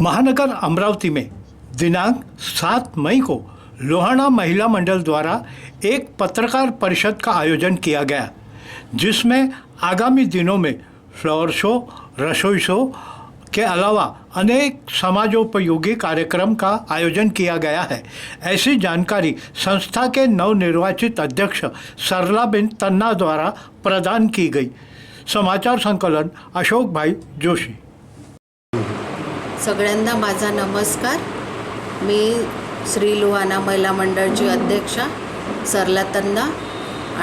महानगर अमरावती में दिनांक 7 मई को लोहाना महिला मंडल द्वारा एक पत्रकार परिषद का आयोजन किया गया, जिसमें आगामी दिनों में फ्लावर शो, रसोई शो के अलावा अनेक समाजोपयोगी कार्यक्रम का आयोजन किया गया है। ऐसी जानकारी संस्था के नवनिर्वाचित अध्यक्ष सरलाबेन तन्ना द्वारा प्रदान की गई। समाचार संकलन अशोक भाई जोशी। सगळ्यांना माझा नमस्कार। मी श्री लोहाना महिला मंडळची अध्यक्षा सरला तन्ना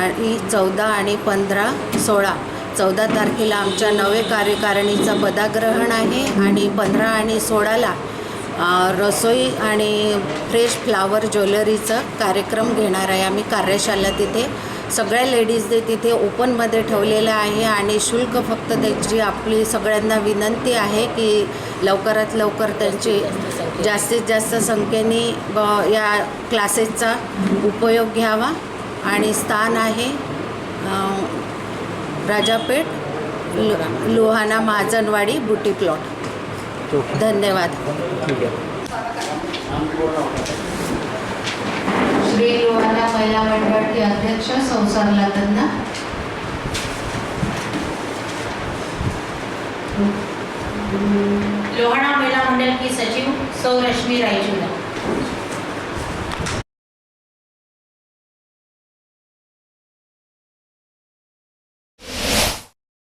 आणि 14 आणि 15, 16 14 तारखेला आमच्या नवे कार्यकारिणीचा पदाग्रहण आहे आणि 15 आणि 16ला रसोई आणि फ्रेश फ्लावर ज्वेलरीचा कार्यक्रम घेणार आहे। आम्ही कार्यशाळा तिथे सगळ्या लेडीजने तिथे ओपनमध्ये ठेवलेलं आहे आणि शुल्क फक्त त्याची आपली सगळ्यांना विनंती आहे की लवकरात लवकर त्यांची जास्तीत जास्त संख्येने या क्लासेसचा उपयोग घ्यावा। आणि स्थान आहे राजापेठ, लोहाना महाजनवाडी, बुटी प्लॉट। धन्यवाद। श्री लोहाना महिला मंडळ की अध्यक्ष सरला तन्ना। लोहाना महिला मंडल की सचिव सौ रश्मि रायचूला।